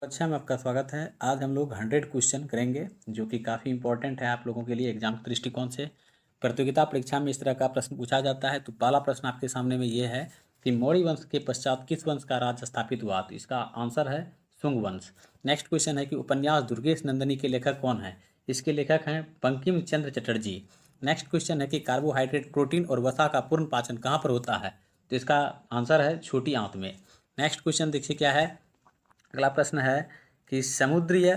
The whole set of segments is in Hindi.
अच्छा में आपका स्वागत है। आज हम लोग 100 क्वेश्चन करेंगे जो कि काफ़ी इंपॉर्टेंट है आप लोगों के लिए एग्जाम के दृष्टिकोण से। प्रतियोगिता परीक्षा में इस तरह का प्रश्न पूछा जाता है। तो पहला प्रश्न आपके सामने में ये है कि मौर्य वंश के पश्चात किस वंश का राज स्थापित हुआ। तो इसका आंसर है शुंग वंश। नेक्स्ट क्वेश्चन है कि उपन्यास दुर्गेश नंदिनी के लेखक कौन है। इसके लेखक हैं बंकिम चंद्र चटर्जी। नेक्स्ट क्वेश्चन है कि कार्बोहाइड्रेट, प्रोटीन और वसा का पूर्ण पाचन कहाँ पर होता है। तो इसका आंसर है छोटी आंत में। नेक्स्ट क्वेश्चन देखिए क्या है। अगला प्रश्न है कि समुद्रीय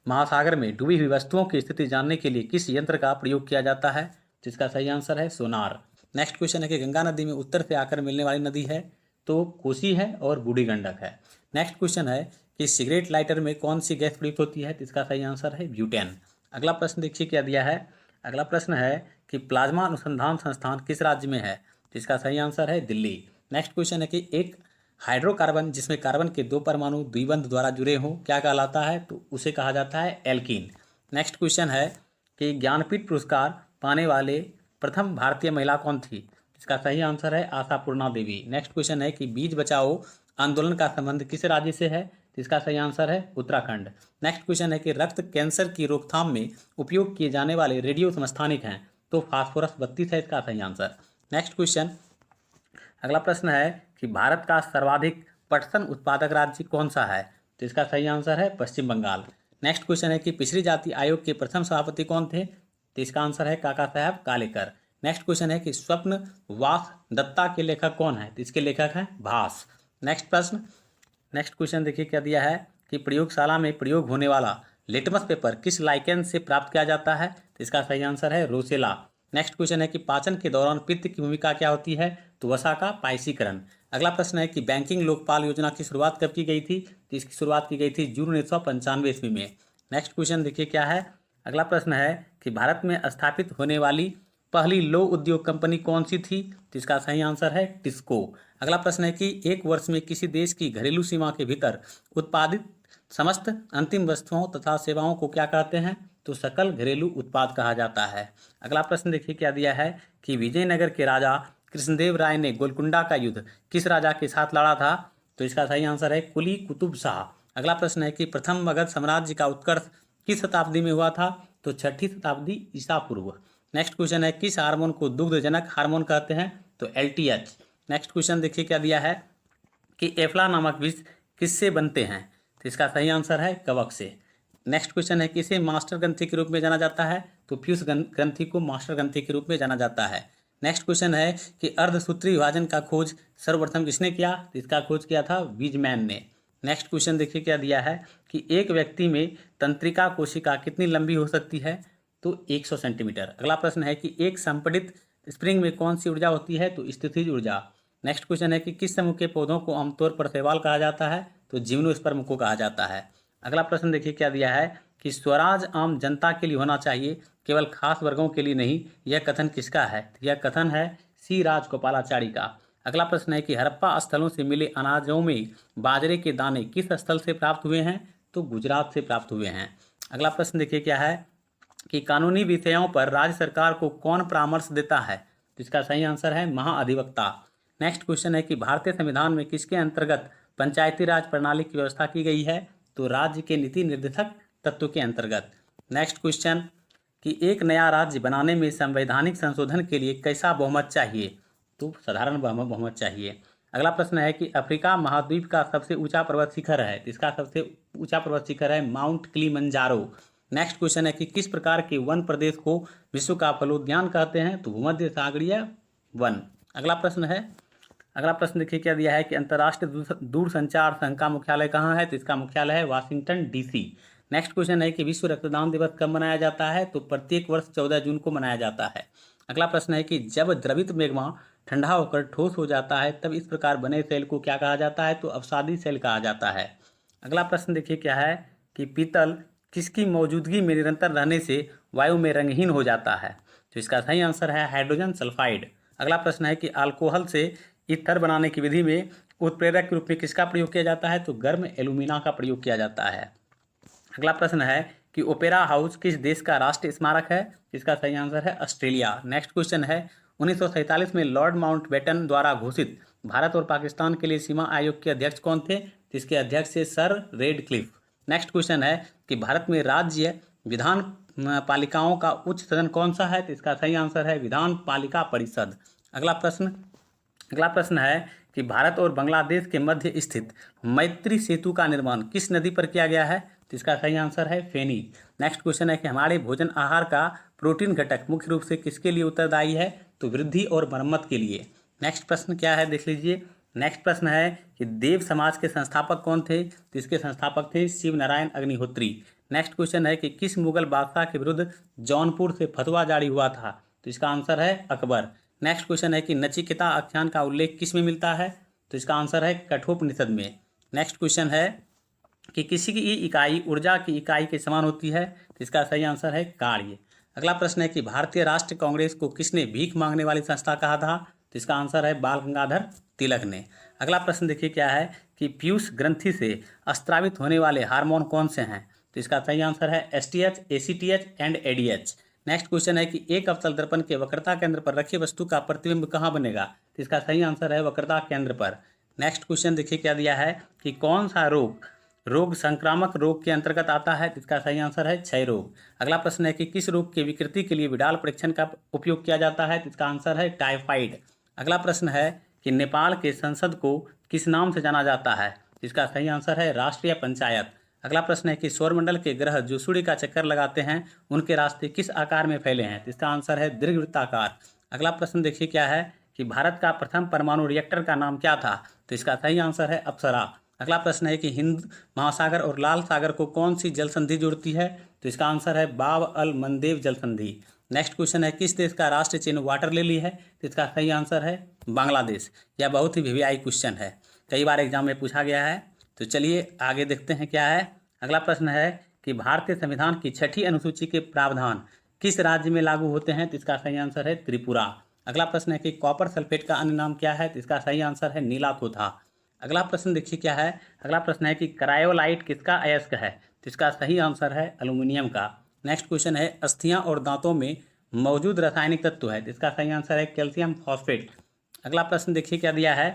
महासागर में डूबी हुई वस्तुओं की स्थिति जानने के लिए किस यंत्र का प्रयोग किया जाता है। जिसका सही आंसर है सोनार। नेक्स्ट क्वेश्चन है कि गंगा नदी में उत्तर से आकर मिलने वाली नदी है तो कोसी है और बूढ़ी गंडक है। नेक्स्ट क्वेश्चन है कि सिगरेट लाइटर में कौन सी गैस प्रयुक्त होती है। तो इसका सही आंसर है ब्यूटेन। अगला प्रश्न देखिए क्या दिया है। अगला प्रश्न है कि प्लाज्मा अनुसंधान संस्थान किस राज्य में है। तो इसका सही आंसर है दिल्ली। नेक्स्ट क्वेश्चन है कि एक हाइड्रोकार्बन जिसमें कार्बन के दो परमाणु द्विबंध द्वारा जुड़े हों क्या कहलाता है। तो उसे कहा जाता है एल्कीन। नेक्स्ट क्वेश्चन है कि ज्ञानपीठ पुरस्कार पाने वाले प्रथम भारतीय महिला कौन थी। इसका सही आंसर है आशापूर्णा देवी। नेक्स्ट क्वेश्चन है कि बीज बचाओ आंदोलन का संबंध किस राज्य से है। तो इसका सही आंसर है उत्तराखंड। नेक्स्ट क्वेश्चन है कि रक्त कैंसर की रोकथाम में उपयोग किए जाने वाले रेडियो समस्थानिक हैं। तो फास्फोरस 32 है इसका सही आंसर। नेक्स्ट क्वेश्चन अगला प्रश्न है कि भारत का सर्वाधिक पटसन उत्पादक राज्य कौन सा है। तो इसका सही आंसर है पश्चिम बंगाल। नेक्स्ट क्वेश्चन है कि पिछड़ी जाति आयोग के प्रथम सभापति कौन थे। तो इसका आंसर है काका साहब कालेकर। नेक्स्ट क्वेश्चन है कि स्वप्न वास दत्ता के लेखक कौन है। तो इसके लेखक हैं भास। नेक्स्ट प्रश्न नेक्स्ट क्वेश्चन देखिए क्या दिया है कि प्रयोगशाला में प्रयोग होने वाला लिटमस पेपर किस लाइकेन से प्राप्त किया जाता है। तो इसका सही आंसर है रोसेला। नेक्स्ट क्वेश्चन है कि पाचन के दौरान पित्त की भूमिका क्या होती है। तो वसा का पाइसीकरण। अगला प्रश्न है कि बैंकिंग लोकपाल योजना की शुरुआत कब की गई थी। तो इसकी शुरुआत की गई थी जून 1995 ईस्वी में। नेक्स्ट क्वेश्चन देखिए क्या है। अगला प्रश्न है कि भारत में स्थापित होने वाली पहली लौह उद्योग कंपनी कौन सी थी। तो इसका सही आंसर है टिस्को। अगला प्रश्न है कि एक वर्ष में किसी देश की घरेलू सीमा के भीतर उत्पादित समस्त अंतिम वस्तुओं तथा सेवाओं को क्या कहते हैं। तो सकल घरेलू उत्पाद कहा जाता है। अगला प्रश्न देखिए क्या दिया है कि विजयनगर के राजा कृष्णदेव राय ने गोलकुंडा का युद्ध किस राजा के साथ लड़ा था। तो इसका सही आंसर है कुली कुतुब शाह। अगला प्रश्न है कि प्रथम मगध साम्राज्य का उत्कर्ष किस शताब्दी में हुआ था। तो 6ठी शताब्दी ईसा पूर्व। नेक्स्ट क्वेश्चन है किस हार्मोन को दुग्धजनक हार्मोन कहते हैं। तो LTH। नेक्स्ट क्वेश्चन देखिए क्या दिया है कि एफ्ला नामक विष किससे बनते हैं। तो इसका सही आंसर है कवक से। नेक्स्ट क्वेश्चन है किसे मास्टर ग्रंथि के रूप में जाना जाता है। तो पीयूष ग्रंथि को मास्टर ग्रंथि के रूप में जाना जाता है। नेक्स्ट क्वेश्चन है कि अर्धसूत्री विभाजन का खोज सर्वप्रथम किसने किया। तो इसका खोज किया था वीजमैन ने। नेक्स्ट क्वेश्चन देखिए क्या दिया है कि एक व्यक्ति में तंत्रिका कोशिका कितनी लंबी हो सकती है। तो 100 सेंटीमीटर। अगला प्रश्न है कि एक संपीड़ित स्प्रिंग में कौन सी ऊर्जा होती है। तो स्थितिज ऊर्जा। नेक्स्ट क्वेश्चन है कि किस समूह के पौधों को आमतौर पर शैवाल कहा जाता है। तो जिम्नोस्पर्म को कहा जाता है। अगला प्रश्न देखिए क्या दिया है कि स्वराज आम जनता के लिए होना चाहिए केवल खास वर्गों के लिए नहीं। यह कथन किसका है। यह कथन है सी राजगोपालाचारी का। अगला प्रश्न है कि हड़प्पा स्थलों से मिले अनाजों में बाजरे के दाने किस स्थल से प्राप्त हुए हैं। तो गुजरात से प्राप्त हुए हैं। अगला प्रश्न देखिए क्या है कि कानूनी विषयों पर राज्य सरकार को कौन परामर्श देता है। तो इसका सही आंसर है महाअधिवक्ता। नेक्स्ट क्वेश्चन है कि भारतीय संविधान में किसके अंतर्गत पंचायती राज प्रणाली की व्यवस्था की गई है। तो राज्य के नीति निर्देशक तत्व के अंतर्गत। नेक्स्ट क्वेश्चन कि एक नया राज्य बनाने में संवैधानिक संशोधन के लिए कैसा बहुमत चाहिए। तो साधारण बहुमत चाहिए। अगला प्रश्न है कि अफ्रीका महाद्वीप का सबसे ऊंचा पर्वत शिखर है। इसका सबसे ऊंचा पर्वत शिखर है माउंट किलिमंजारो। नेक्स्ट क्वेश्चन है कि किस प्रकार के वन प्रदेश को विश्व का फलोद्यान कहते हैं। तो भूमध्य सागरीय वन। अगला प्रश्न देखिए क्या दिया है कि अंतर्राष्ट्रीय दूरसंचार संघ का मुख्यालय कहाँ है। तो इसका मुख्यालय है वाशिंगटन DC। नेक्स्ट क्वेश्चन है कि विश्व रक्तदान दिवस कब मनाया जाता है। तो प्रत्येक वर्ष 14 जून को मनाया जाता है। अगला प्रश्न है कि जब द्रवित मैग्मा ठंडा होकर ठोस हो जाता है तब इस प्रकार बने सेल को क्या कहा जाता है। तो अवसादी सेल कहा जाता है। अगला प्रश्न देखिए क्या है कि पीतल किसकी मौजूदगी में निरंतर रहने से वायु में रंगहीन हो जाता है। तो इसका सही आंसर है हाइड्रोजन सल्फाइड। अगला प्रश्न है कि अल्कोहल से ईथर बनाने की विधि में उत्प्रेरक के रूप में किसका प्रयोग किया जाता है। तो गर्म एल्यूमिना का प्रयोग किया जाता है। अगला प्रश्न है कि ओपेरा हाउस किस देश का राष्ट्रीय स्मारक है। इसका सही आंसर है ऑस्ट्रेलिया। नेक्स्ट क्वेश्चन है 1947 में लॉर्ड माउंटबेटन द्वारा घोषित भारत और पाकिस्तान के लिए सीमा आयोग के अध्यक्ष कौन थे। तो इसके अध्यक्ष थे सर रेडक्लिफ। नेक्स्ट क्वेश्चन है कि भारत में राज्य विधान पालिकाओं का उच्च सदन कौन सा है? तो इसका सही आंसर है विधान पालिका परिषद। अगला प्रश्न है कि भारत और बांग्लादेश के मध्य स्थित मैत्री सेतु का निर्माण किस नदी पर किया गया है? तो इसका सही आंसर है फेनी। नेक्स्ट क्वेश्चन है कि हमारे भोजन आहार का प्रोटीन घटक मुख्य रूप से किसके लिए उत्तरदायी है? तो वृद्धि और मरम्मत के लिए। नेक्स्ट प्रश्न क्या है, देख लीजिए। नेक्स्ट प्रश्न है कि देव समाज के संस्थापक कौन थे? तो इसके संस्थापक थे शिव नारायण अग्निहोत्री। नेक्स्ट क्वेश्चन है कि किस मुगल बादशाह के विरुद्ध जौनपुर से फतवा जारी हुआ था? तो इसका आंसर है अकबर। नेक्स्ट क्वेश्चन है कि नचिकेता आख्यान का उल्लेख किस में मिलता है? तो इसका आंसर है कठोपनिषद में। नेक्स्ट क्वेश्चन है कि किसी की इकाई ऊर्जा की इकाई के समान होती है? तो इसका सही आंसर है कार्य। अगला प्रश्न है कि भारतीय राष्ट्रीय कांग्रेस को किसने भीख मांगने वाली संस्था कहा था? तो इसका आंसर है बाल गंगाधर तिलक ने। अगला प्रश्न देखिए क्या है कि पीयूष ग्रंथि से स्त्रावित होने वाले हार्मोन कौन से हैं? तो इसका सही आंसर है STH, ACTH and ADH. Next question है कि एक अवतल दर्पण के वक्रता केंद्र पर रखी वस्तु का प्रतिबिंब कहाँ बनेगा? तो इसका सही आंसर है वक्रता केंद्र पर। नेक्स्ट क्वेश्चन देखिए क्या दिया है कि कौन सा रोग संक्रामक रोग के अंतर्गत आता है? इसका सही आंसर है क्षय रोग। अगला प्रश्न है कि किस रोग की विकृति के लिए विडाल परीक्षण का उपयोग किया जाता है? इसका आंसर है टाइफाइड। अगला प्रश्न है कि नेपाल के संसद को किस नाम से जाना जाता है? इसका सही आंसर है राष्ट्रीय पंचायत। अगला प्रश्न है कि सौरमंडल के ग्रह जो सूर्य का चक्कर लगाते हैं उनके रास्ते किस आकार में फैले हैं? इसका आंसर है दीर्घवृत्ताकार। अगला प्रश्न देखिए क्या है कि भारत का प्रथम परमाणु रिएक्टर का नाम क्या था? तो इसका सही आंसर है अप्सरा। अगला प्रश्न है कि हिंद महासागर और लाल सागर को कौन सी जल संधि जोड़ती है? तो इसका आंसर है बाब अल मंदेव जल संधि। नेक्स्ट क्वेश्चन है किस देश का राष्ट्रीय चिन्ह वाटर लिली है? तो इसका सही आंसर है बांग्लादेश। यह बहुत ही वीवीआई क्वेश्चन है, कई बार एग्जाम में पूछा गया है। तो चलिए आगे देखते हैं क्या है। अगला प्रश्न है कि भारतीय संविधान की 6ठी अनुसूची के प्रावधान किस राज्य में लागू होते हैं? तो इसका सही आंसर है त्रिपुरा। अगला प्रश्न है कि कॉपर सल्फेट का अन्य नाम क्या है? तो इसका सही आंसर है नीलाथोथा। अगला प्रश्न देखिए क्या है। अगला प्रश्न है कि क्रायोलाइट किसका अयस्क है? तो इसका सही आंसर है एल्यूमिनियम का। नेक्स्ट क्वेश्चन है अस्थियां और दांतों में मौजूद रासायनिक तत्व है? तो इसका सही आंसर है कैल्शियम फॉस्फेट। अगला प्रश्न देखिए क्या दिया है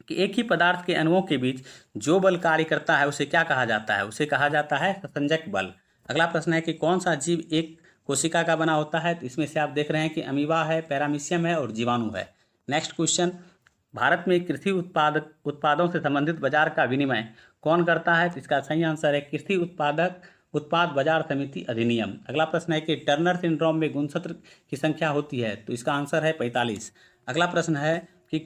कि एक ही पदार्थ के अणुओं के बीच जो बल कार्य करता है उसे क्या कहा जाता है? उसे कहा जाता है संसंजक बल। अगला प्रश्न है कि कौन सा जीव एक कोशिका का बना होता है? तो इसमें से आप देख रहे हैं कि अमीबा है, पैरामीशियम है और जीवाणु है। नेक्स्ट क्वेश्चन, भारत में कृषि उत्पादों से संबंधित बाजार का विनिमय कौन करता है? तो इसका सही आंसर है कृषि उत्पाद बाजार समिति अधिनियम। अगला प्रश्न है कि टर्नर सिंड्रोम में गुणसूत्र की संख्या होती है? तो इसका आंसर है 45। अगला प्रश्न है कि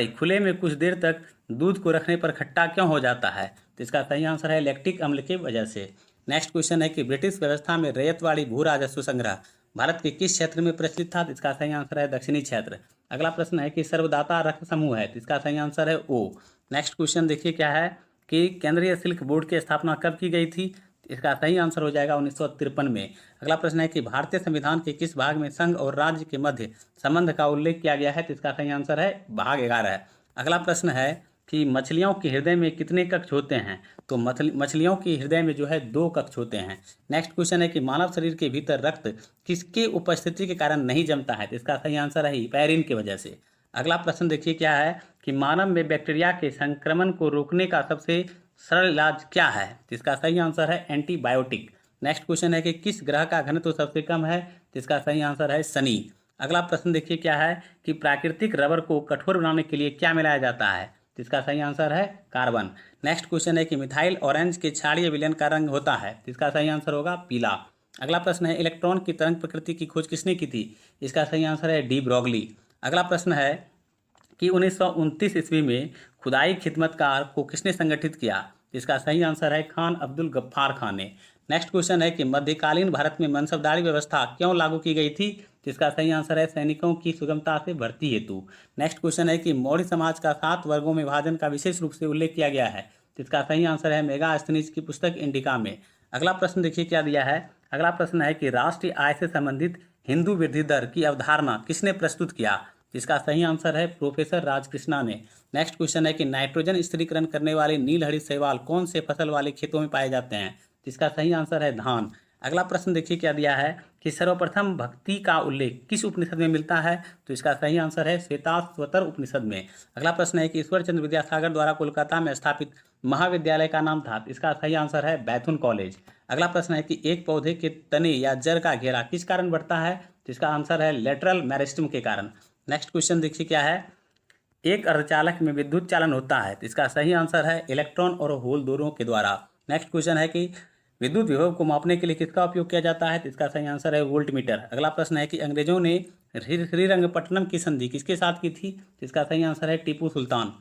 खुले में कुछ देर तक दूध को रखने पर खट्टा क्यों हो जाता है? तो इसका सही आंसर है लैक्टिक अम्ल की वजह से। नेक्स्ट क्वेश्चन है कि ब्रिटिश व्यवस्था में रैयतवाड़ी भू राजस्व संग्रह भारत के किस क्षेत्र में प्रचलित था? तो इसका सही आंसर है दक्षिणी क्षेत्र। अगला प्रश्न है कि सर्वदाता रक्त समूह है? तो इसका सही आंसर है ओ। नेक्स्ट क्वेश्चन देखिए क्या है कि केंद्रीय शुल्क बोर्ड की स्थापना कब की गई थी? इसका सही आंसर हो जाएगा 1953 में। अगला प्रश्न है कि भारतीय संविधान के किस भाग में संघ और राज्य के मध्य संबंध का उल्लेख किया गया है? तो इसका सही आंसर है भाग 11। अगला प्रश्न है कि मछलियों के हृदय में कितने कक्ष होते हैं? तो मछलियों के हृदय में जो है 2 कक्ष होते हैं। नेक्स्ट क्वेश्चन है कि मानव शरीर के भीतर रक्त किसके उपस्थिति के कारण नहीं जमता है? तो इसका सही आंसर है हिपैरिन की वजह से। अगला प्रश्न देखिए क्या है कि मानव में बैक्टीरिया के संक्रमण को रोकने का सबसे सरल इलाज क्या है? तो इसका सही आंसर है एंटीबायोटिक। नेक्स्ट क्वेश्चन है कि किस ग्रह का घनत्व सबसे कम है? तो इसका सही आंसर है शनि। अगला प्रश्न देखिए क्या है कि प्राकृतिक रबर को कठोर बनाने के लिए क्या मिलाया जाता है? तो इसका सही आंसर है कार्बन। नेक्स्ट क्वेश्चन है कि मिथाइल ऑरेंज के क्षारीय विलयन का रंग होता है? तो इसका सही आंसर होगा पीला। अगला प्रश्न है इलेक्ट्रॉन की तरंग प्रकृति की खोज किसने की थी? इसका सही आंसर है डी ब्रॉगली। अगला प्रश्न है कि 1929 ईस्वी में खुदाई खिदमतकार को किसने संगठित किया? इसका सही आंसर है खान अब्दुल गफ्फार खान ने। नेक्स्ट क्वेश्चन है कि मध्यकालीन भारत में मनसबदारी व्यवस्था क्यों लागू की गई थी? जिसका सही आंसर है सैनिकों की सुगमता से भर्ती हेतु। नेक्स्ट क्वेश्चन है कि मौर्य समाज का 7 वर्गों में विभाजन का विशेष रूप से उल्लेख किया गया है? जिसका सही आंसर है मेगास्थनीज की पुस्तक इंडिका में। अगला प्रश्न देखिए क्या दिया है। अगला प्रश्न है कि राष्ट्रीय आय से संबंधित हिंदू वृद्धि दर की अवधारणा किसने प्रस्तुत किया? इसका सही आंसर है प्रोफेसर राजकृष्णा ने। नेक्स्ट क्वेश्चन है कि नाइट्रोजन स्थिरीकरण करने वाले नीलहरित शैवाल कौन से फसल वाले खेतों में पाए जाते हैं? इसका सही आंसर है धान। अगला प्रश्न देखिए क्या दिया है कि सर्वप्रथम भक्ति का उल्लेख किस उपनिषद में मिलता है? तो इसका सही आंसर है श्वेताश्वतर उपनिषद में। अगला प्रश्न है कि ईश्वर चंद्र विद्यासागर द्वारा कोलकाता में स्थापित महाविद्यालय का नाम था? इसका सही आंसर है बैथुन कॉलेज। अगला प्रश्न है कि एक पौधे के तने या जड़ का घेरा किस कारण बढ़ता है? तो इसका आंसर है लेटरल मेरिस्टम के कारण। नेक्स्ट क्वेश्चन देखिए क्या है। एक अर्धचालक में विद्युत चालन होता है, तो इसका सही आंसर है इलेक्ट्रॉन और होल दोनों के द्वारा। नेक्स्ट क्वेश्चन है कि विद्युत विभव को मापने के लिए किसका उपयोग किया जाता है? तो इसका सही आंसर है वोल्टमीटर। अगला प्रश्न है कि अंग्रेजों ने श्रीरंगपट्टनम की संधि किसके साथ की थी? तो इसका सही आंसर है टीपू सुल्तान।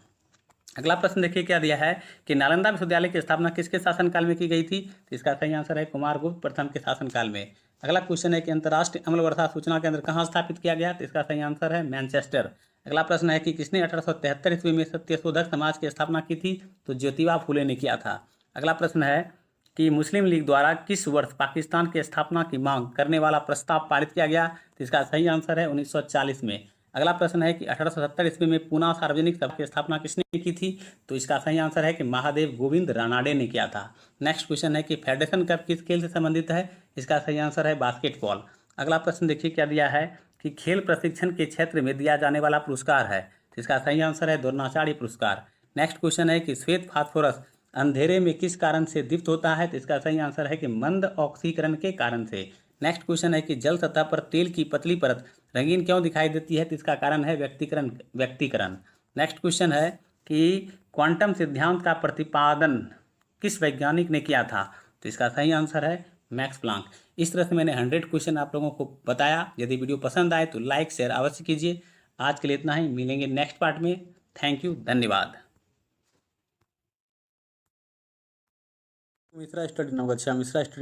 अगला प्रश्न देखिए क्या दिया है कि नालंदा विश्वविद्यालय की स्थापना किसके शासनकाल में की गई थी? तो इसका सही आंसर है कुमारगुप्त प्रथम के शासनकाल में। अगला क्वेश्चन है कि अंतर्राष्ट्रीय अम्ल वर्षा सूचना केंद्र कहाँ स्थापित किया गया? तो इसका सही आंसर है मैनचेस्टर। अगला प्रश्न है कि किसने 1873 ईस्वी में सत्यशोधक समाज की स्थापना की थी? तो ज्योतिबा फूले ने किया था। अगला प्रश्न है कि मुस्लिम लीग द्वारा किस वर्ष पाकिस्तान की स्थापना की मांग करने वाला प्रस्ताव पारित किया गया? तो इसका सही आंसर है 1940 में। अगला प्रश्न है कि 1870 ईस्वी में पूना सार्वजनिक सभा की स्थापना किसने की थी? तो इसका सही आंसर है कि महादेव गोविंद रानाडे ने किया था। नेक्स्ट क्वेश्चन है कि फेडरेशन कप किस खेल से संबंधित है? इसका सही आंसर है बास्केटबॉल। अगला प्रश्न देखिए क्या दिया है कि खेल प्रशिक्षण के क्षेत्र में दिया जाने वाला पुरस्कार है? तो इसका सही आंसर है द्रोणाचार्य पुरस्कार। नेक्स्ट क्वेश्चन है कि श्वेत फास्फोरस अंधेरे में किस कारण से दीप्त होता है? तो इसका सही आंसर है कि मंद ऑक्सीकरण के कारण से। नेक्स्ट क्वेश्चन है कि जल सतह पर तेल की पतली परत रंगीन क्यों दिखाई देती है? तो इसका कारण है व्यक्तीकरण। नेक्स्ट क्वेश्चन है कि क्वांटम सिद्धांत का प्रतिपादन किस वैज्ञानिक ने किया था? तो इसका सही आंसर है मैक्स प्लांक। इस तरह से मैंने 100 क्वेश्चन आप लोगों को बताया। यदि वीडियो पसंद आए तो लाइक शेयर अवश्य कीजिए। आज के लिए इतना ही, मिलेंगे नेक्स्ट पार्ट में। थैंक यू, धन्यवाद। मिश्रा स्टडी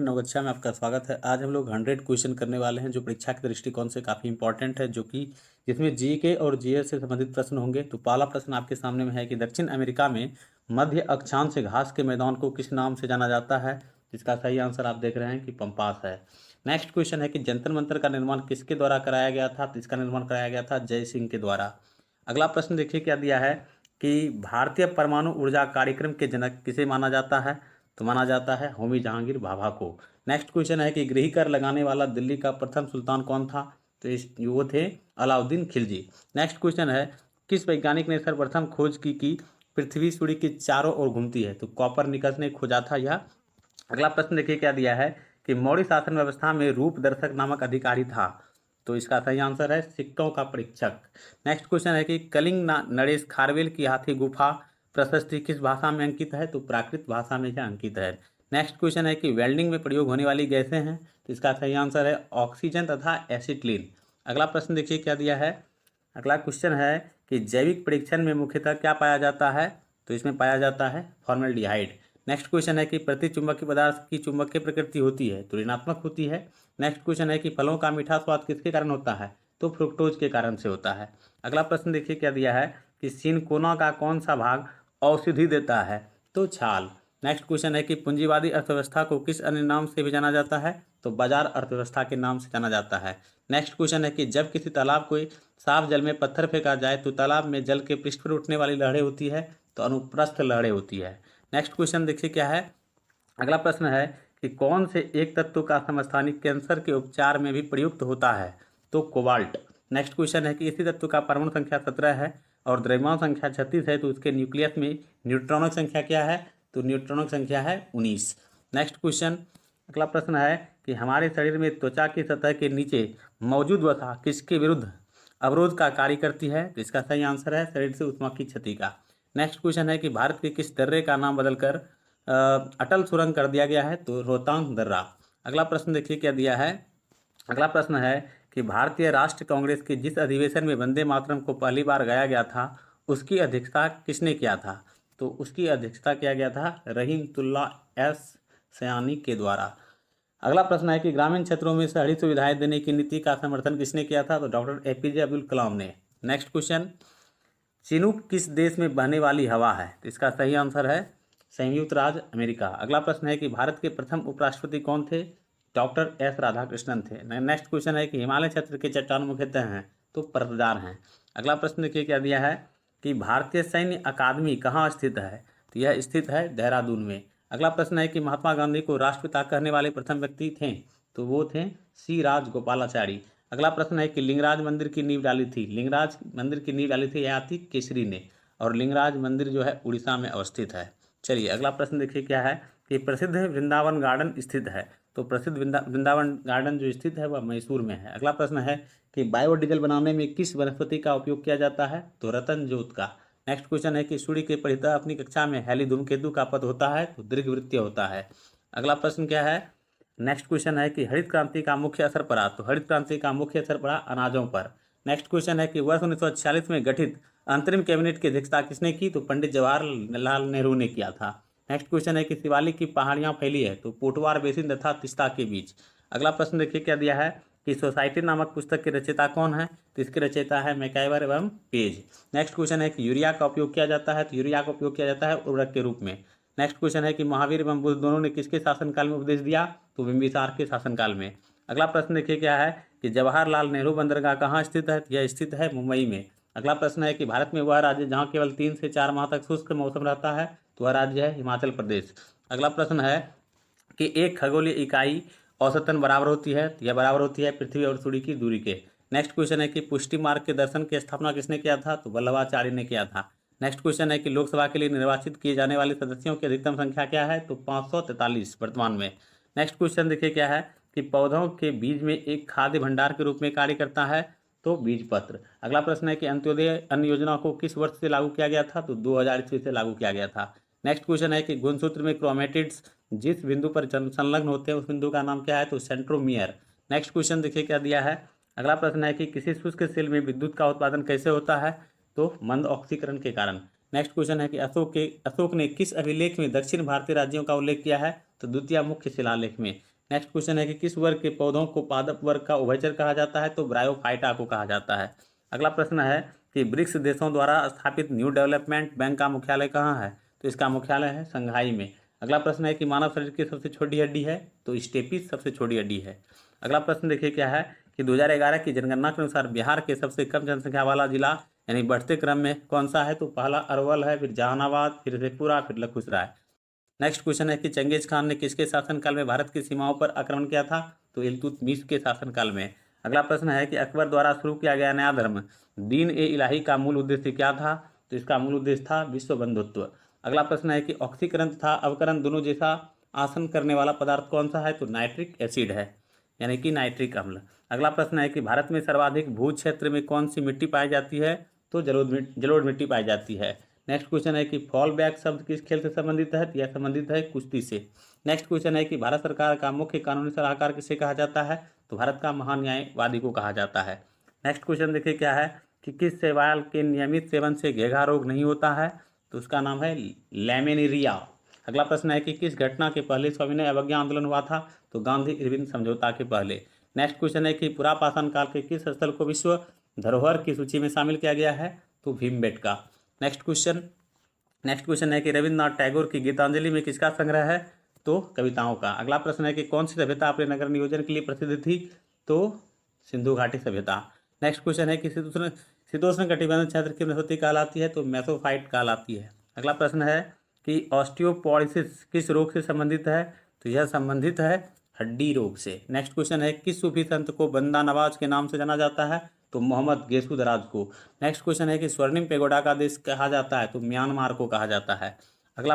नवगछिया में आपका स्वागत है। आज हम लोग 100 क्वेश्चन करने वाले हैं जो परीक्षा के दृष्टिकोण से काफ़ी इंपॉर्टेंट है, जो कि जिसमें जीके और जीएस से संबंधित प्रश्न होंगे। तो पहला प्रश्न आपके सामने में है कि दक्षिण अमेरिका में मध्य अक्षांश घास के मैदान को किस नाम से जाना जाता है? जिसका सही आंसर आप देख रहे हैं कि पंपास है। नेक्स्ट क्वेश्चन है कि जंतर मंतर का निर्माण किसके द्वारा कराया गया था? तो इसका निर्माण कराया गया था जय सिंह के द्वारा। अगला प्रश्न देखिए क्या दिया है कि भारतीय परमाणु ऊर्जा कार्यक्रम के जनक किसे माना जाता है? तो माना जाता है होमी जहांगीर भाभा को। नेक्स्ट क्वेश्चन है कि गृह कर लगाने वाला दिल्ली का प्रथम सुल्तान कौन था? तो वो थे अलाउद्दीन खिलजी। नेक्स्ट क्वेश्चन है किस वैज्ञानिक ने सर्वप्रथम खोज की कि पृथ्वी सूर्य के चारों ओर घूमती है? तो कॉपरनिकस ने खोजा था यह। अगला प्रश्न देखिए क्या दिया है कि मौर्य शासन व्यवस्था में रूप दर्शक नामक अधिकारी था? तो इसका सही आंसर है सिक्कों का परीक्षक। नेक्स्ट क्वेश्चन है कि कलिंग नरेश खारवेल की हाथी गुफा प्रशस्ति किस भाषा में अंकित है? तो प्राकृत भाषा में यह अंकित है। नेक्स्ट क्वेश्चन है कि वेल्डिंग में प्रयोग होने वाली गैसें हैं? तो इसका सही आंसर है ऑक्सीजन तथा एसिटिलीन। अगला प्रश्न देखिए क्या दिया है। अगला क्वेश्चन है कि जैविक परीक्षण में मुख्यतः क्या पाया जाता है? तो इसमें पाया जाता है फॉर्मेल्डिहाइड। नेक्स्ट क्वेश्चन है कि प्रति चुंबकीय पदार्थ की चुंबकीय प्रकृति होती है? तो ऋणात्मक होती है। नेक्स्ट क्वेश्चन है कि फलों का मीठा स्वाद किसके कारण होता है? तो फ्रुक्टोज के कारण से होता है। अगला प्रश्न देखिए क्या दिया है कि सिनकोना का कौन सा भाग औषधि देता है? तो छाल। नेक्स्ट क्वेश्चन है कि पूंजीवादी अर्थव्यवस्था को किस अन्य नाम से भी जाना जाता है? तो बाजार अर्थव्यवस्था के नाम से जाना जाता है। नेक्स्ट क्वेश्चन है कि जब किसी तालाब को साफ जल में पत्थर फेंका जाए तो तालाब में जल के पृष्ठ पर उठने वाली लहरें होती है? तो अनुप्रस्थ लहरें होती है। नेक्स्ट क्वेश्चन देखिए क्या है। अगला प्रश्न है कि कौन से एक तत्व का समस्थानिक कैंसर के उपचार में भी प्रयुक्त होता है? तो कोबाल्ट। नेक्स्ट क्वेश्चन है कि इसी तत्व का परमाणु संख्या 17 है और द्रव्यमान संख्या 36 है, तो उसके न्यूक्लियस में न्यूट्रॉनों की संख्या क्या है? तो न्यूट्रॉनों की संख्या है 19। नेक्स्ट क्वेश्चन अगला प्रश्न है कि हमारे शरीर में त्वचा की सतह के नीचे मौजूद वसा किसके विरुद्ध अवरोध का कार्य करती है? तो इसका सही आंसर है शरीर से ऊष्मा की क्षति का। नेक्स्ट क्वेश्चन है कि भारत के किस दर्रे का नाम बदलकर अटल सुरंग कर दिया गया है? तो रोहतांग दर्रा। अगला प्रश्न देखिए क्या दिया है। अगला प्रश्न है कि भारतीय राष्ट्रीय कांग्रेस के जिस अधिवेशन में वंदे मातरम को पहली बार गाया गया था उसकी अध्यक्षता किसने किया था? तो उसकी अध्यक्षता किया गया था रहीमतुल्ला एस सयानी के द्वारा। अगला प्रश्न है कि ग्रामीण क्षेत्रों में शहरी सुविधाएं देने की नीति का समर्थन किसने किया था? तो डॉक्टर एपीजे अब्दुल कलाम ने। नेक्स्ट क्वेश्चन चिनूक किस देश में बहने वाली हवा है? तो इसका सही आंसर है संयुक्त राज्य अमेरिका। अगला प्रश्न है कि भारत के प्रथम उपराष्ट्रपति कौन थे? डॉक्टर एस राधाकृष्णन थे। नेक्स्ट क्वेश्चन है कि हिमालय क्षेत्र के चट्टान मुख्यतः हैं? तो परतदार हैं। अगला प्रश्न देखिए क्या दिया है कि भारतीय सैन्य अकादमी कहाँ स्थित है? तो यह स्थित है देहरादून में। अगला प्रश्न है कि महात्मा गांधी को राष्ट्रपिता कहने वाले प्रथम व्यक्ति थे? तो वो थे सी राजगोपालाचारी। अगला प्रश्न है कि लिंगराज मंदिर की नींव डाली थी? लिंगराज मंदिर की नींव डाली थी यातिक केसरी ने, और लिंगराज मंदिर जो है उड़ीसा में अवस्थित है। चलिए अगला प्रश्न देखिए क्या है कि प्रसिद्ध वृंदावन गार्डन स्थित है। तो प्रसिद्ध वृंदावन गार्डन जो स्थित है वह मैसूर में है। अगला प्रश्न है कि बायोडीजल बनाने में किस वनस्पति का उपयोग किया जाता है? तो रतन जोत का। नेक्स्ट क्वेश्चन है कि सूर्य के परितः अपनी कक्षा में हेली धूमकेतु का पथ होता है? तो दीर्घवृत्तीय होता है। अगला प्रश्न क्या है? नेक्स्ट क्वेश्चन है कि हरित क्रांति का मुख्य असर पड़ा? तो हरित क्रांति का मुख्य असर पड़ा अनाजों पर। नेक्स्ट क्वेश्चन है कि वर्ष 1946 में गठित अंतरिम कैबिनेट की अध्यक्षता किसने की? तो पंडित जवाहरलाल नेहरू ने किया था। नेक्स्ट क्वेश्चन है कि शिवालिक की पहाड़ियां फैली है? तो पोटवार बेसिन तथा तिस्ता के बीच। अगला प्रश्न देखिए क्या दिया है कि सोसाइटी नामक पुस्तक के रचयिता कौन है? तो इसके रचयिता है मैकाइवर एवं पेज। नेक्स्ट क्वेश्चन है कि यूरिया का उपयोग किया जाता है? तो यूरिया का उपयोग किया जाता है उर्वरक के रूप में। नेक्स्ट क्वेश्चन है कि महावीर एवं बुद्ध दोनों ने किसके शासनकाल में उपदेश दिया? तो बिंबिसार के शासनकाल में। अगला प्रश्न देखिए क्या है कि जवाहरलाल नेहरू बंदरगाह कहाँ स्थित है? यह स्थित है मुंबई में। अगला प्रश्न है कि भारत में वह राज्य जहाँ केवल 3 से 4 माह तक शुष्क मौसम रहता है? तो वह राज्य है हिमाचल प्रदेश। अगला प्रश्न है कि एक खगोलीय इकाई औसतन बराबर होती है? यह बराबर होती है पृथ्वी और सूर्य की दूरी के। नेक्स्ट क्वेश्चन है कि पुष्टि मार्ग के दर्शन की स्थापना किसने किया था? तो वल्लभाचार्य ने किया था। नेक्स्ट क्वेश्चन है कि लोकसभा के लिए निर्वाचित किए जाने वाले सदस्यों की अधिकतम संख्या क्या है? तो 543 वर्तमान में। नेक्स्ट क्वेश्चन देखिए क्या है कि पौधों के बीज में एक खाद्य भंडार के रूप में कार्य करता है? तो बीज पत्र। अगला प्रश्न है कि अंत्योदय अन्न योजना को किस वर्ष से लागू किया गया था? तो 2000 ईस्वी से लागू किया गया था। नेक्स्ट क्वेश्चन है कि गुणसूत्र में क्रोमेटिड्स जिस बिंदु पर संलग्न होते हैं उस बिंदु का नाम क्या है? तो सेंट्रोमियर। नेक्स्ट क्वेश्चन देखिए क्या दिया है। अगला प्रश्न है कि किसी शुष्क सेल में विद्युत का उत्पादन कैसे होता है? तो मंद ऑक्सीकरण के कारण। नेक्स्ट क्वेश्चन है कि अशोक ने किस अभिलेख में दक्षिण भारतीय राज्यों का उल्लेख किया है? तो द्वितीय मुख्य शिलालेख में। नेक्स्ट क्वेश्चन है कि किस वर्ग के पौधों को पादप वर्ग का उभयचर कहा जाता है? तो ब्रायोफाइटा को कहा जाता है। अगला प्रश्न है कि ब्रिक्स देशों द्वारा स्थापित न्यू डेवलपमेंट बैंक का मुख्यालय कहाँ है? तो इसका मुख्यालय है शंघाई में। अगला प्रश्न है कि मानव शरीर की सबसे छोटी हड्डी है? तो स्टेपिस सबसे छोटी हड्डी है। अगला प्रश्न देखिए क्या है कि 2011 की जनगणना के अनुसार बिहार के सबसे कम जनसंख्या वाला जिला यानी बढ़ते क्रम में कौन सा है? तो पहला अरवल है, फिर जहानाबाद, फिर शेखपुरा, फिर लखीसराय। नेक्स्ट क्वेश्चन है कि चंगेज खान ने किसके शासनकाल में भारत की सीमाओं पर आक्रमण किया था? तो इल्तुतमिश के शासनकाल में। अगला प्रश्न है कि अकबर द्वारा शुरू किया गया नया धर्म दीन ए इलाही का मूल उद्देश्य क्या था? तो इसका मूल उद्देश्य था विश्व बंधुत्व। अगला प्रश्न है कि ऑक्सीकरण तथा अवकरण दोनों जैसा आसन करने वाला पदार्थ कौन सा है? तो नाइट्रिक एसिड है, यानी कि नाइट्रिक अम्ल। अगला प्रश्न है कि भारत में सर्वाधिक भू क्षेत्र में कौन सी मिट्टी पाई जाती है? तो जलोढ़ मिट्टी पाई जाती है। नेक्स्ट क्वेश्चन है कि फॉल बैक शब्द किस खेल से संबंधित है? यह संबंधित है कुश्ती से। नेक्स्ट क्वेश्चन है कि भारत सरकार का मुख्य कानूनी सलाहकार किसे कहा जाता है? तो भारत का महान्यायवादी को कहा जाता है। नेक्स्ट क्वेश्चन देखिए क्या है कि किस शैवाल के नियमित सेवन से घेघा रोग नहीं होता है? तो उसका नाम है लैमेनिरिया। अगला प्रश्न है कि किस घटना के पहले सविनय अवज्ञा आंदोलन हुआ था? तो गांधी इरविन समझौता के पहले। नेक्स्ट क्वेश्चन है कि पुरापाषाण काल के किस स्थल को विश्व धरोहर की सूची में शामिल किया गया है? तो भीमबेटका। नेक्स्ट क्वेश्चन है कि रविन्द्रनाथ टैगोर की गीतांजलि में किसका संग्रह है? तो कविताओं का। अगला प्रश्न है कि कौन सी सभ्यता अपने नगर नियोजन के लिए प्रसिद्ध थी? तो सिंधु घाटी सभ्यता। नेक्स्ट क्वेश्चन है कि शीतोष्ण कटिबंध क्षेत्र की वनस्पति कहलाती है? तो मेसोफाइट कहलाती है। अगला प्रश्न है कि ऑस्टियोपोरोसिस किस रोग से संबंधित है? तो यह संबंधित है हड्डी रोग से। नेक्स्ट क्वेश्चन है किस सूफी संत को बंदा नवाज के नाम से जाना जाता है? तो मोहम्मद गेसुदराज को। नेक्स्ट क्वेश्चन है कि स्वर्णिम पेगोडा का देश कहा जाता है? तो म्यांमार को कहा जाता है। अगला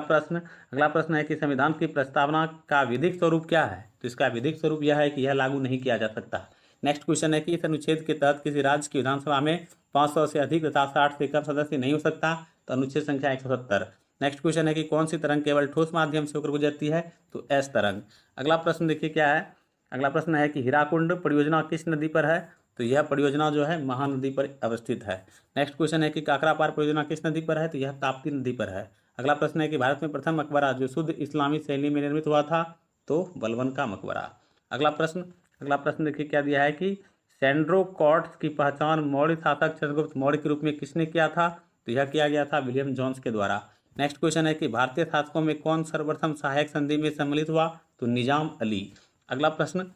प्रश्न है कि संविधान की प्रस्तावना का विधिक स्वरूप क्या है? तो इसका विधिक स्वरूप यह है कि यह लागू नहीं किया जा सकता। नेक्स्ट क्वेश्चन है कि इस अनुच्छेद के तहत किसी राज्य की विधानसभा में 500 से अधिक तथा 60 से कम सदस्य नहीं हो सकता? तो अनुच्छेद संख्या 170। नेक्स्ट क्वेश्चन है कि कौन सी तरंग केवल ठोस माध्यम से होकर गुजरती है? तो एस तरंग। अगला प्रश्न देखिए क्या है। अगला प्रश्न है कि हीराकुंड परियोजना किस नदी पर है? तो यह परियोजना जो है महानदी पर अवस्थित है। नेक्स्ट क्वेश्चन है कि काकरापार परियोजना किस नदी पर है? तो यह ताप्ती नदी पर है। अगला प्रश्न है कि भारत में प्रथम मकबरा जो शुद्ध इस्लामी शैली में निर्मित हुआ था? तो बलबन का मकबरा। अगला प्रश्न देखिए क्या दिया है कि सैंड्रोकॉर्ड्स की पहचान मौर्य शासक चंद्रगुप्त मौर्य के रूप में किसने किया था? तो यह किया गया था विलियम जोन्स के द्वारा। नेक्स्ट क्वेश्चन है कि भारतीय शासकों में कौन सर्वप्रथम सहायक संधि में सम्मिलित हुआ? तो निजाम अली। अगला प्रश्न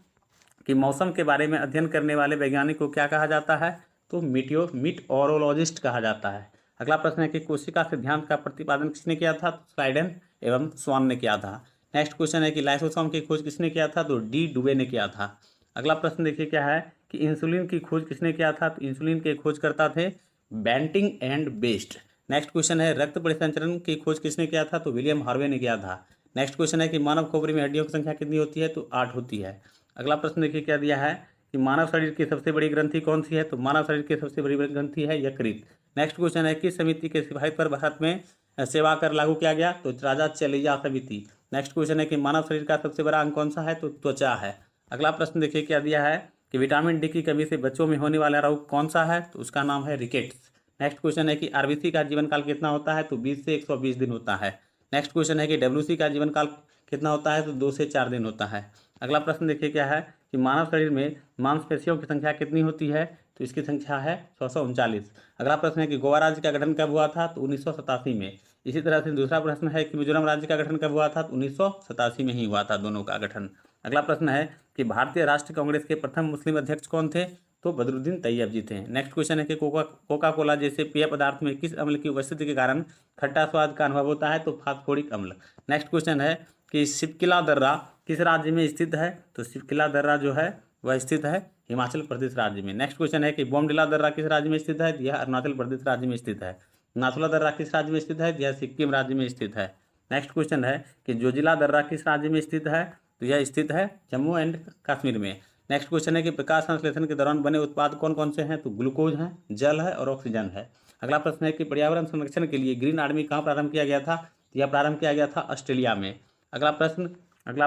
कि मौसम के बारे में अध्ययन करने वाले वैज्ञानिक को क्या कहा जाता है? तो मीटओरोलॉजिस्ट कहा जाता है। अगला प्रश्न है कि कोशिका सिद्धांत का प्रतिपादन किसने किया था? तो स्लाइडेन एवं स्वान ने किया था। नेक्स्ट क्वेश्चन है कि लाइसोसोम की खोज किसने किया था? तो डी डुबे ने किया था। अगला प्रश्न देखिए क्या है कि इंसुलिन की खोज किसने किया था? तो इंसुलिन के खोजकर्ता थे Banting and Best. Next question है रक्त परिसंचरण की खोज किसने किया था? तो विलियम हार्वे ने किया था। नेक्स्ट क्वेश्चन है कि मानव खोपड़ी में हड्डियों की संख्या कितनी होती है? तो 8 होती है। अगला प्रश्न देखिए क्या दिया है कि मानव शरीर की सबसे बड़ी ग्रंथि कौन सी है? तो मानव शरीर की सबसे बड़ी ग्रंथि है यकृत। नेक्स्ट क्वेश्चन है किस समिति के सिफारिश पर भारत में सेवा कर लागू किया गया? तो राजा चेलिया समिति। नेक्स्ट क्वेश्चन है कि मानव शरीर का सबसे बड़ा अंग कौन सा है? तो त्वचा है। अगला प्रश्न देखिए क्या दिया है कि विटामिन डी की कमी से बच्चों में होने वाला रोग कौन सा है? तो उसका नाम है रिकेट्स। नेक्स्ट क्वेश्चन है कि आरबीसी का जीवन काल कितना होता है? तो 20 से 120 दिन होता है। नेक्स्ट क्वेश्चन है कि डब्ल्यूसी का जीवन काल कितना होता है? तो 2 से 4 दिन होता है। अगला प्रश्न देखिए क्या है कि मानव शरीर में मांसपेशियों की संख्या कितनी होती है? तो इसकी संख्या है 639। अगला प्रश्न है कि गोवा राज्य का गठन कब हुआ था? तो 1987 में। इसी तरह से दूसरा प्रश्न है कि मिजोरम राज्य का गठन कब हुआ था? तो 1987 में ही हुआ था दोनों का गठन। अगला प्रश्न है कि भारतीय राष्ट्रीय कांग्रेस के प्रथम मुस्लिम अध्यक्ष कौन थे? तो बदरुद्दीन तैयब जी थे। नेक्स्ट क्वेश्चन है कि कोका कोला जैसे पेय पदार्थ में किस अम्ल की उपस्थिति के कारण खट्टा स्वाद का अनुभव होता है? तो फास्फोरिक अम्ल। नेक्स्ट क्वेश्चन है कि शिपकिला दर्रा किस राज्य में स्थित है? तो शिपकिला दर्रा जो है वह स्थित है हिमाचल प्रदेश राज्य में। नेक्स्ट क्वेश्चन है कि बोमडिला दर्रा किस राज्य में स्थित है? यह अरुणाचल प्रदेश राज्य में स्थित है। नाथुला दर्रा किस राज्य में स्थित है? यह सिक्किम राज्य में स्थित है। नेक्स्ट क्वेश्चन है कि जोजिला दर्रा किस राज्य में स्थित है? तो यह स्थित है जम्मू एंड कश्मीर में। नेक्स्ट क्वेश्चन है कि प्रकाश संश्लेषण के दौरान बने उत्पाद कौन कौन से हैं? तो ग्लूकोज है, जल है और ऑक्सीजन है। अगला प्रश्न है कि पर्यावरण संरक्षण के लिए ग्रीन आर्मी कहाँ प्रारंभ किया गया था? तो यह प्रारंभ किया गया था ऑस्ट्रेलिया में। अगला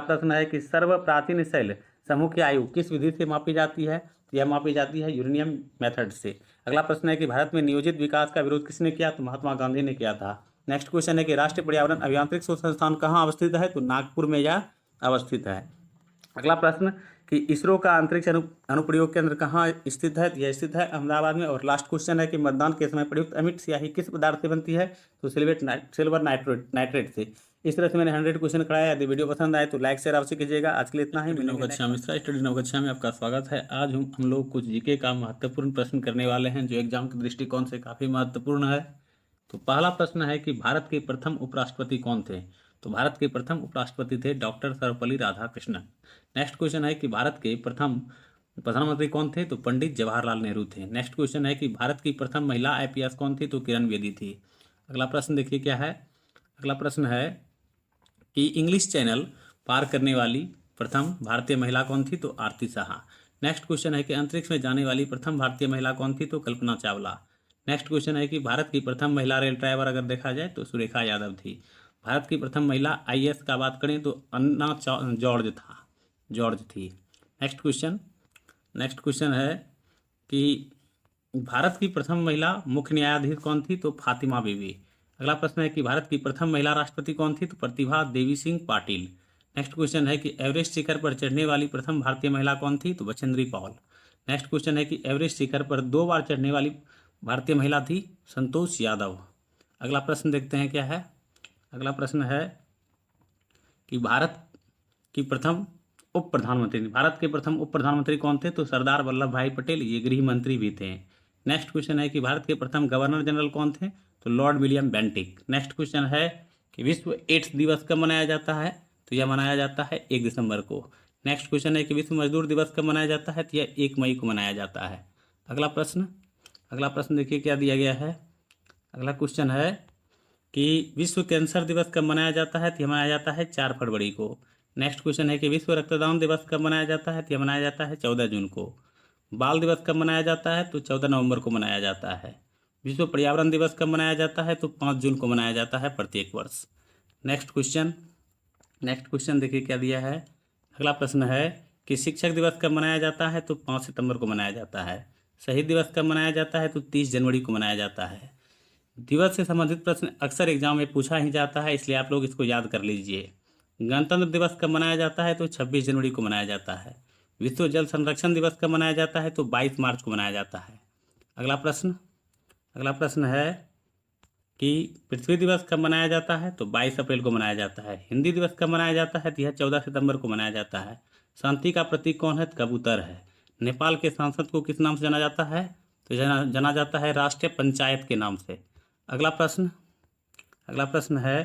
प्रश्न है कि सर्व प्राचीन शैल समूह की आयु किस विधि से मापी जाती है? तो यह मापी जाती है यूरेनियम मेथड से। अगला प्रश्न है कि भारत में नियोजित विकास का विरोध किसने किया? तो महात्मा गांधी ने किया था। नेक्स्ट क्वेश्चन है कि राष्ट्रीय पर्यावरण अभियांत्रिक शोध संस्थान कहाँ अवस्थित है? तो नागपुर में यह अवस्थित है। अगला प्रश्न कि इसरो का अंतरिक्ष अनुप्रयोग केंद्र कहाँ स्थित है? यह स्थित है अहमदाबाद में। और लास्ट क्वेश्चन है कि मतदान के समय प्रयुक्त अमिट स्याही किस पदार्थ से बनती है? तो सिल्वर नाइट्रेट से। इस तरह से मैंने 100 क्वेश्चन कराया। यदि वीडियो पसंद आए तो लाइक शेयर अवश्य कीजिएगा। आज के लिए इतना ही। नवगछिया मिश्रा स्टडी नवगछिया में आपका स्वागत है। आज हम लोग कुछ जीके का महत्वपूर्ण प्रश्न करने वाले हैं जो एग्जाम के दृष्टिकोण से काफ़ी महत्वपूर्ण है। तो पहला प्रश्न है कि भारत के प्रथम उपराष्ट्रपति कौन थे? तो भारत के प्रथम उपराष्ट्रपति थे doctor Sarvepalli Radhakrishnan. Next question है कि भारत के प्रथम प्रधानमंत्री कौन थे? तो पंडित जवाहरलाल नेहरू थे। नेक्स्ट क्वेश्चन है कि भारत की प्रथम महिला आईपीएस कौन थी? तो किरण बेदी थी। अगला प्रश्न देखिए क्या है। अगला प्रश्न है कि इंग्लिश चैनल पार करने वाली प्रथम भारतीय महिला कौन थी? तो आरती साहा। नेक्स्ट क्वेश्चन है कि अंतरिक्ष में जाने वाली प्रथम भारतीय महिला कौन थी? तो कल्पना चावला। नेक्स्ट क्वेश्चन है कि भारत की प्रथम महिला रेल ड्राइवर अगर देखा जाए तो सुरेखा यादव थी। भारत की प्रथम महिला आईएएस का बात करें तो अन्ना जॉर्ज थी। नेक्स्ट क्वेश्चन है कि भारत की प्रथम महिला मुख्य न्यायाधीश कौन थी? तो फातिमा बीबी। अगला प्रश्न है कि भारत की प्रथम महिला राष्ट्रपति कौन थी? तो प्रतिभा देवी सिंह पाटिल। नेक्स्ट क्वेश्चन है कि एवरेस्ट शिखर पर चढ़ने वाली प्रथम भारतीय महिला कौन थी? तो बछेंद्री पॉल। नेक्स्ट क्वेश्चन है कि एवरेस्ट शिखर पर 2 बार चढ़ने वाली भारतीय महिला थी संतोष यादव। अगला प्रश्न देखते हैं क्या है। अगला प्रश्न है कि भारत के प्रथम उप प्रधानमंत्री कौन थे? तो सरदार वल्लभ भाई पटेल, ये गृह मंत्री भी थे। नेक्स्ट क्वेश्चन है कि भारत के प्रथम गवर्नर जनरल कौन थे? तो Lord William Bentinck. Next question है कि विश्व एड्स दिवस कब मनाया जाता है? तो यह मनाया जाता है 1 दिसंबर को। नेक्स्ट क्वेश्चन है कि विश्व मजदूर दिवस कब मनाया जाता है? तो यह 1 मई को मनाया जाता है। अगला प्रश्न देखिए क्या दिया गया है। अगला क्वेश्चन है कि विश्व कैंसर दिवस कब मनाया जाता है? तो यह मनाया जाता है 4 फरवरी को। नेक्स्ट क्वेश्चन है कि विश्व रक्तदान दिवस कब मनाया जाता है? तो यह मनाया जाता है 14 जून को। बाल दिवस कब मनाया जाता है? तो 14 नवंबर को मनाया जाता है। विश्व पर्यावरण दिवस कब मनाया जाता है? तो 5 जून को मनाया जाता है प्रत्येक वर्ष। नेक्स्ट क्वेश्चन देखिए क्या दिया है। अगला प्रश्न है कि शिक्षक दिवस कब मनाया जाता है? तो 5 सितंबर को मनाया जाता है। शहीद दिवस कब मनाया जाता है? तो 30 जनवरी को मनाया जाता है। दिवस से संबंधित प्रश्न अक्सर एग्जाम में पूछा ही जाता है, इसलिए आप लोग इसको याद कर लीजिए। गणतंत्र दिवस कब मनाया जाता है? तो 26 जनवरी को मनाया जाता है। विश्व जल संरक्षण दिवस कब मनाया जाता है? तो 22 मार्च को मनाया जाता है। अगला प्रश्न है कि पृथ्वी दिवस कब मनाया जाता है? तो 22 अप्रैल को मनाया जाता है। हिंदी दिवस कब मनाया जाता है? तो यह 14 सितंबर को मनाया जाता है। शांति का प्रतीक कौन है? तो कबूतर है। नेपाल के सांसद को किस नाम से जाना जाता है? तो जाना जाता है राष्ट्रीय पंचायत के नाम से। अगला प्रश्न है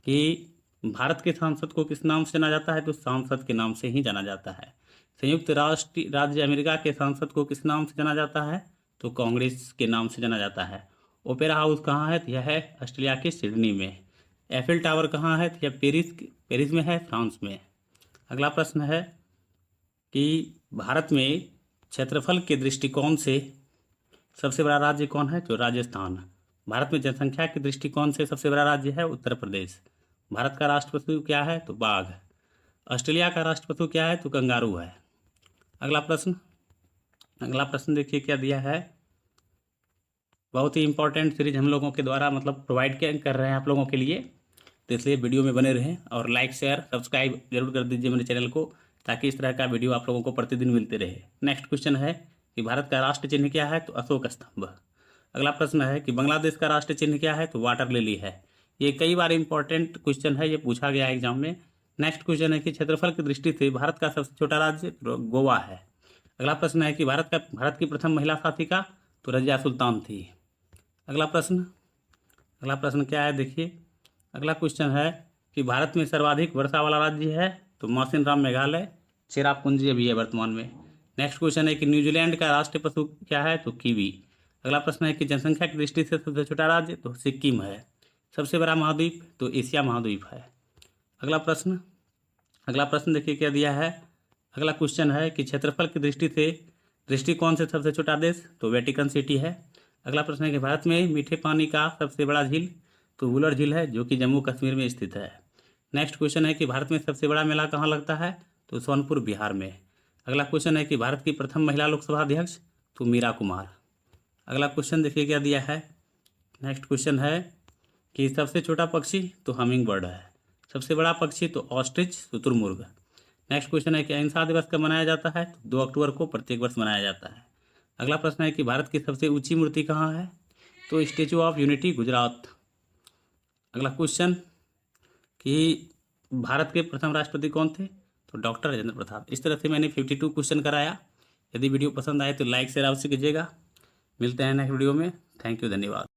कि भारत के सांसद को किस नाम से जाना जाता है? तो सांसद के नाम से ही जाना जाता है। संयुक्त राज्य अमेरिका के सांसद को किस नाम से जाना जाता है? तो कांग्रेस के नाम से जाना जाता है। ओपेरा हाउस कहाँ है? तो यह है ऑस्ट्रेलिया के सिडनी में। एफिल टावर कहाँ है? तो यह पेरिस में है, फ्रांस में। अगला प्रश्न है कि भारत में क्षेत्रफल के दृष्टिकोण से सबसे बड़ा राज्य कौन है? तो राजस्थान। भारत में जनसंख्या के दृष्टिकोण से सबसे बड़ा राज्य है उत्तर प्रदेश। भारत का राष्ट्र पशु क्या है? तो बाघ। ऑस्ट्रेलिया का राष्ट्र पशु क्या है? तो कंगारू है। अगला प्रश्न देखिए क्या दिया है। बहुत ही इंपॉर्टेंट सीरीज हम लोगों के द्वारा मतलब प्रोवाइड कर रहे हैं आप लोगों के लिए, तो इसलिए वीडियो में बने रहें और लाइक शेयर सब्सक्राइब जरूर कर दीजिए मेरे चैनल को, ताकि इस तरह का वीडियो आप लोगों को प्रतिदिन मिलते रहे। नेक्स्ट क्वेश्चन है कि भारत का राष्ट्र चिन्ह क्या है? तो अशोक स्तंभ। अगला प्रश्न है कि बांग्लादेश का राष्ट्र चिन्ह क्या है? तो वाटर लिली है। ये कई बार इंपॉर्टेंट क्वेश्चन है, ये पूछा गया है एग्जाम में। नेक्स्ट क्वेश्चन है कि क्षेत्रफल की दृष्टि से भारत का सबसे छोटा राज्य गोवा है। अगला प्रश्न है कि भारत की प्रथम महिला शासिका? तो रजिया सुल्तान थी। अगला प्रश्न क्या है देखिए। अगला क्वेश्चन है कि भारत में सर्वाधिक वर्षा वाला राज्य है? तो मौसिन राम मेघालय, चेरापूंजी अभी है वर्तमान में। नेक्स्ट क्वेश्चन है कि न्यूजीलैंड का राष्ट्रीय पशु क्या है? तो कीवी। अगला प्रश्न है कि जनसंख्या की दृष्टि से सबसे छोटा राज्य? तो सिक्किम है। सबसे बड़ा महाद्वीप? तो एशिया महाद्वीप है। अगला प्रश्न देखिए क्या दिया है। अगला क्वेश्चन है कि क्षेत्रफल की दृष्टिकोण से सबसे छोटा देश? तो वेटिकन सिटी है। अगला प्रश्न है कि भारत में मीठे पानी का सबसे बड़ा झील? तो वुलर झील है, जो कि जम्मू कश्मीर में स्थित है। नेक्स्ट क्वेश्चन है कि भारत में सबसे बड़ा मेला कहाँ लगता है? तो सोनपुर, बिहार में। अगला क्वेश्चन है कि भारत की प्रथम महिला लोकसभा अध्यक्ष? तो मीरा कुमार। अगला क्वेश्चन देखिए क्या दिया है। नेक्स्ट क्वेश्चन है कि सबसे छोटा पक्षी? तो हमिंग बर्ड है। सबसे बड़ा पक्षी? तो ऑस्ट्रिच, शुतुरमुर्ग। नेक्स्ट क्वेश्चन है कि अहिंसा दिवस कब मनाया जाता है? तो 2 अक्टूबर को प्रत्येक वर्ष मनाया जाता है। अगला प्रश्न है कि भारत की सबसे ऊंची मूर्ति कहाँ है? तो स्टेचू ऑफ यूनिटी, गुजरात। अगला क्वेश्चन कि भारत के प्रथम राष्ट्रपति कौन थे? तो डॉक्टर राजेंद्र प्रसाद। इस तरह से मैंने 52 क्वेश्चन कराया। यदि वीडियो पसंद आए तो लाइक शेयर अवश्य कीजिएगा। मिलते हैं नेक्स्ट वीडियो में। थैंक यू, धन्यवाद।